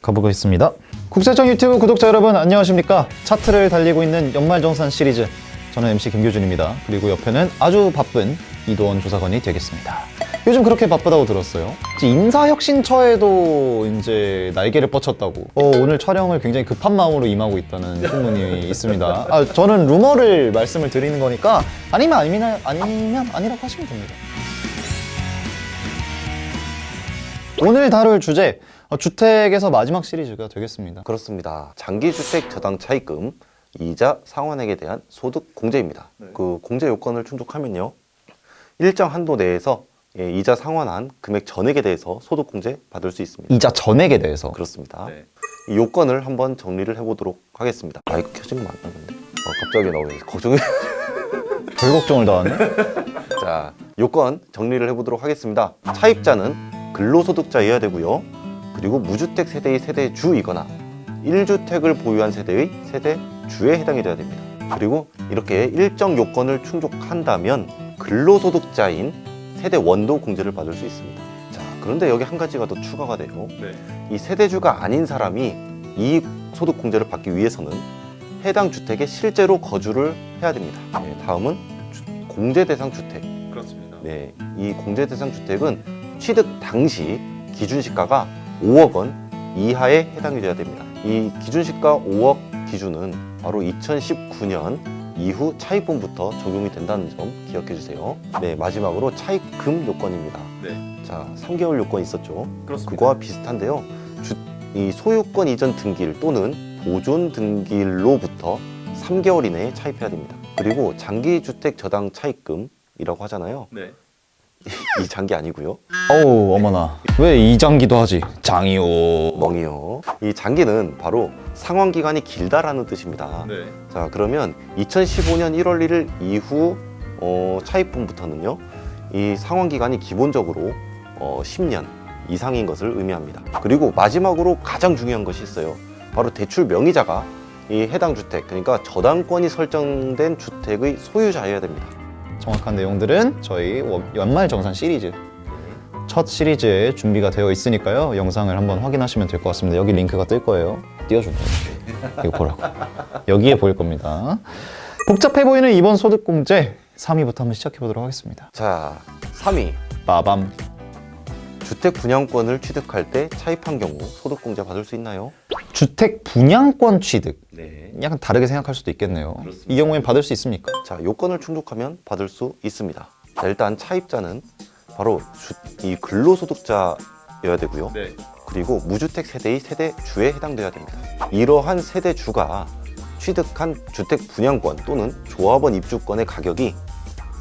가보겠습니다. 국세청 유튜브 구독자 여러분 안녕하십니까? 차트를 달리고 있는 연말정산 시리즈, 저는 MC 김교준입니다. 그리고 옆에는 아주 바쁜 이도원 조사관이 되겠습니다. 요즘 그렇게 바쁘다고 들었어요. 인사혁신처에도 이제 날개를 뻗쳤다고. 오늘 촬영을 굉장히 급한 마음으로 임하고 있다는 소문이 있습니다. 저는 루머를 말씀을 드리는 거니까 아니면 아니라고 하시면 됩니다. 오늘 다룰 주제, 주택에서 마지막 시리즈가 되겠습니다. 그렇습니다. 장기주택 저당 차입금, 이자 상환액에 대한 소득 공제입니다. 그 공제 요건을 충족하면요, 일정 한도 내에서 이자 상환한 금액 전액에 대해서 소득 공제 받을 수 있습니다. 이자 전액에 대해서. 그렇습니다. 이 요건을 한번 정리를 해보도록 하겠습니다. 마이크 켜진 거 맞나 근데? 갑자기 나오네. 걱정이. 별 걱정을 다 하네. 자, 요건 정리를 해보도록 하겠습니다. 차입자는 근로소득자여야 되고요. 그리고 무주택 세대의 세대주이거나 1주택을 보유한 세대의 세대주에 해당이 돼야 됩니다. 그리고 이렇게 일정 요건을 충족한다면 근로소득자인 세대원도 공제를 받을 수 있습니다. 자, 그런데 여기 한 가지가 더 추가가 돼요. 이 세대주가 아닌 사람이 이 소득 공제를 받기 위해서는 해당 주택에 실제로 거주를 해야 됩니다. 다음은 공제 대상 주택. 그렇습니다. 이 공제 대상 주택은 취득 당시 기준시가가 5억 원 이하에 해당이 돼야 됩니다. 이 기준시가 5억 기준은 바로 2019년 이후 차입분부터 적용이 된다는 점 기억해 주세요. 마지막으로 차입금 요건입니다. 자, 3개월 요건 있었죠. 그렇습니다. 그거와 비슷한데요. 이 소유권 이전 등기일 또는 보존 등기일로부터 3개월 이내에 차입해야 됩니다. 그리고 장기주택 저당 차입금이라고 하잖아요. 이 장기 아니고요. 어우, 어머나. 왜 이장기도 하지? 장이요. 멍이요. 이 장기는 바로 상환 기간이 길다라는 뜻입니다. 자, 그러면 2015년 1월 1일 이후 차입분부터는요, 이 상환 기간이 기본적으로 10년 이상인 것을 의미합니다. 그리고 마지막으로 가장 중요한 것이 있어요. 바로 대출 명의자가 이 해당 주택, 그러니까 저당권이 설정된 주택의 소유자여야 됩니다. 정확한 내용들은 저희 연말정산 시리즈 첫 시리즈에 준비가 되어 있으니까요, 영상을 한번 확인하시면 될 것 같습니다. 여기 링크가 뜰 거예요. 띄워줄게요. 이거 보라고. 여기에 보일 겁니다. 복잡해 보이는 이번 소득공제 3위부터 한번 시작해 보도록 하겠습니다. 자, 3위. 빠밤. 주택 분양권을 취득할 때 차입한 경우 소득공제 받을 수 있나요? 주택 분양권 취득. 네. 약간 다르게 생각할 수도 있겠네요. 그렇습니다. 이 경우엔 받을 수 있습니까? 자, 요건을 충족하면 받을 수 있습니다. 자, 일단 차입자는 바로 이 근로소득자여야 되고요. 그리고 무주택 세대의 세대주에 해당돼야 됩니다. 이러한 세대주가 취득한 주택 분양권 또는 조합원 입주권의 가격이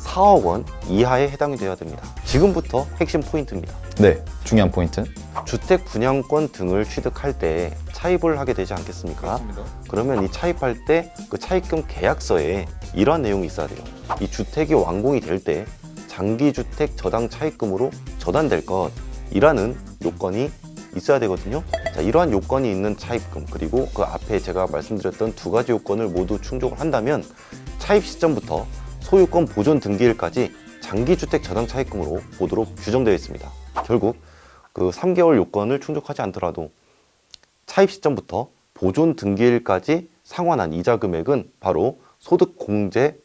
4억 원 이하에 해당이 돼야 됩니다. 지금부터 핵심 포인트입니다. 네, 중요한 포인트. 주택 분양권 등을 취득할 때 차입을 하게 되지 않겠습니까? 그러면 이 차입할 때 그 차입금 계약서에 이러한 내용이 있어야 돼요. 이 주택이 완공이 될 때 장기주택 저당 차입금으로 저당될 것이라는 요건이 있어야 되거든요. 자, 이러한 요건이 있는 차입금, 그리고 그 앞에 제가 말씀드렸던 두 가지 요건을 모두 충족을 한다면 차입 시점부터 소유권 보존 등기일까지 장기주택 저당 차입금으로 보도록 규정되어 있습니다. 결국 그 3개월 요건을 충족하지 않더라도 차입 시점부터 보존 등기일까지 상환한 이자 금액은 바로 소득 공제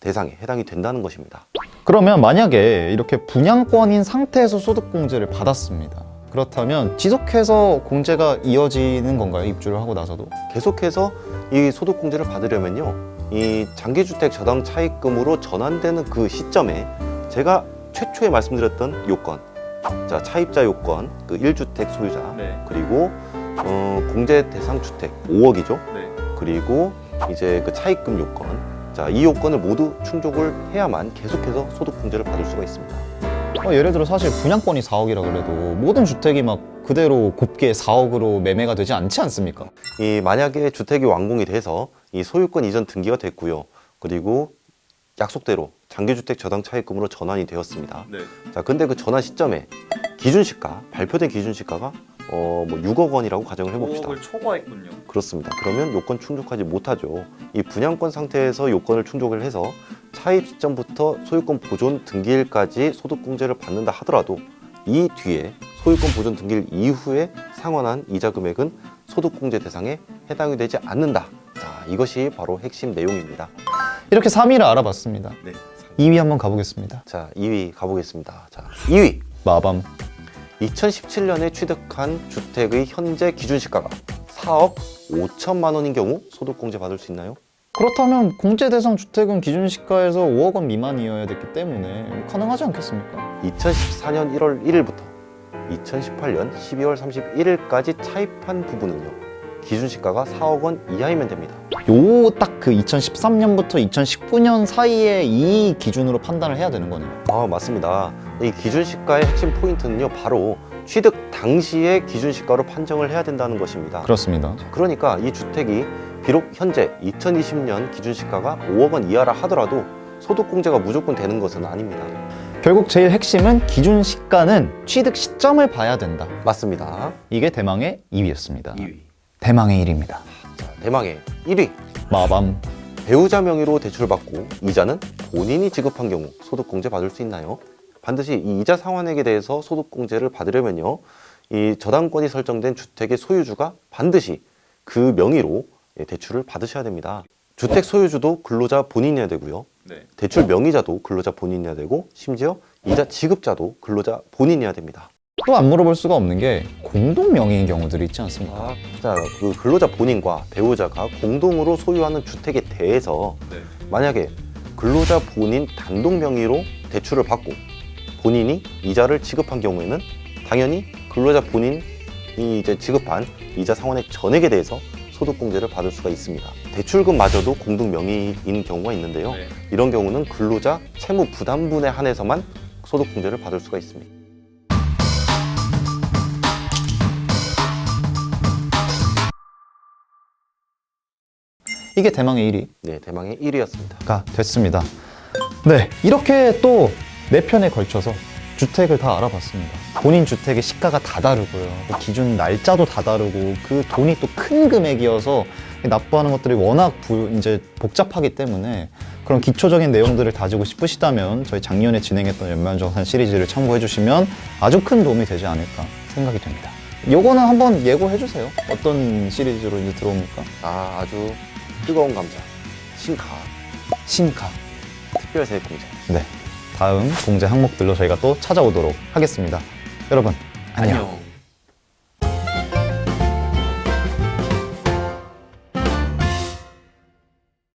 대상에 해당이 된다는 것입니다. 그러면 만약에 이렇게 분양권인 상태에서 소득공제를 받았습니다. 그렇다면 지속해서 공제가 이어지는 건가요? 입주를 하고 나서도? 계속해서 이 소득 공제를 받으려면요, 이 장기주택 저당 차입금으로 전환되는 그 시점에 제가 최초에 말씀드렸던 요건, 자, 차입자 요건, 그 1주택 소유자, 그리고 공제 대상 주택 5억이죠. 그리고 이제 그 차입금 요건, 자, 이 요건을 모두 충족을 해야만 계속해서 소득 공제를 받을 수가 있습니다. 예를 들어 사실 분양권이 4억이라 그래도 모든 주택이 막 그대로 곱게 4억으로 매매가 되지 않지 않습니까? 이 만약에 주택이 완공이 돼서 이 소유권 이전 등기가 됐고요. 그리고 약속대로 장기주택 저당 차입금으로 전환이 되었습니다. 자, 근데 그 전환 시점에 기준시가, 발표된 기준시가가 6억 원이라고 가정을 해봅시다. 5억을 초과했군요. 그렇습니다. 그러면 요건 충족하지 못하죠. 이 분양권 상태에서 요건을 충족을 해서 차입 시점부터 소유권 보존 등기일까지 소득공제를 받는다 하더라도 이 뒤에 소유권 보존 등기일 이후에 상환한 이자 금액은 소득공제 대상에 해당이 되지 않는다. 자, 이것이 바로 핵심 내용입니다. 이렇게 3위를 알아봤습니다. 네. 2위 한번 가보겠습니다. 자, 2위 가보겠습니다. 자, 2위. 마밤. 2017년에 취득한 주택의 현재 기준시가가 4억 5천만 원인 경우 소득공제 받을 수 있나요? 그렇다면 공제 대상 주택은 기준시가에서 5억 원 미만이어야 됐기 때문에 가능하지 않겠습니까? 2014년 1월 1일부터 2018년 12월 31일까지 차입한 부분은요, 기준시가가 4억 원 이하이면 됩니다. 요 딱 그 2013년부터 2019년 사이에 이 기준으로 판단을 해야 되는 거네요. 아, 맞습니다. 이 기준시가의 핵심 포인트는요, 바로 취득 당시의 기준시가로 판정을 해야 된다는 것입니다. 그렇습니다. 그러니까 이 주택이 비록 현재 2020년 기준시가가 5억 원 이하라 하더라도 소득공제가 무조건 되는 것은 아닙니다. 결국 제일 핵심은 기준시가는 취득 시점을 봐야 된다. 맞습니다. 이게 대망의 2위였습니다. 2위. 대망의 1위입니다. 자, 대망의 1위. 마밤. 배우자 명의로 대출받고 이자는 본인이 지급한 경우 소득공제 받을 수 있나요? 반드시 이 이자 상환액에 대해서 소득공제를 받으려면요, 이 저당권이 설정된 주택의 소유주가 반드시 그 명의로 대출을 받으셔야 됩니다. 주택 소유주도 근로자 본인이어야 되고요. 대출 명의자도 근로자 본인이어야 되고, 심지어 이자 지급자도 근로자 본인이어야 됩니다. 또 안 물어볼 수가 없는 게 공동 명의인 경우들이 있지 않습니까? 자, 그 근로자 본인과 배우자가 공동으로 소유하는 주택에 대해서 만약에 근로자 본인 단독 명의로 대출을 받고 본인이 이자를 지급한 경우에는 당연히 근로자 본인이 이제 지급한 이자 상환액 전액에 대해서 소득공제를 받을 수가 있습니다. 대출금마저도 공동 명의인 경우가 있는데요. 이런 경우는 근로자 채무 부담분에 한해서만 소득공제를 받을 수가 있습니다. 이게 대망의 1위. 네, 대망의 1위였습니다. 가 됐습니다. 네, 이렇게 또 4편에 걸쳐서 주택을 다 알아봤습니다. 본인 주택의 시가가 다 다르고요. 그 기준 날짜도 다 다르고 그 돈이 또 큰 금액이어서 납부하는 것들이 워낙 이제 복잡하기 때문에 그런 기초적인 내용들을 다지고 싶으시다면 저희 작년에 진행했던 연말정산 시리즈를 참고해 주시면 아주 큰 도움이 되지 않을까 생각이 됩니다. 요거는 한번 예고해 주세요. 어떤 시리즈로 이제 들어옵니까? 아주 뜨거운 감자, 신카, 신카. 특별세액공제. 네, 다음 공제 항목들로 저희가 또 찾아오도록 하겠습니다. 여러분 안녕.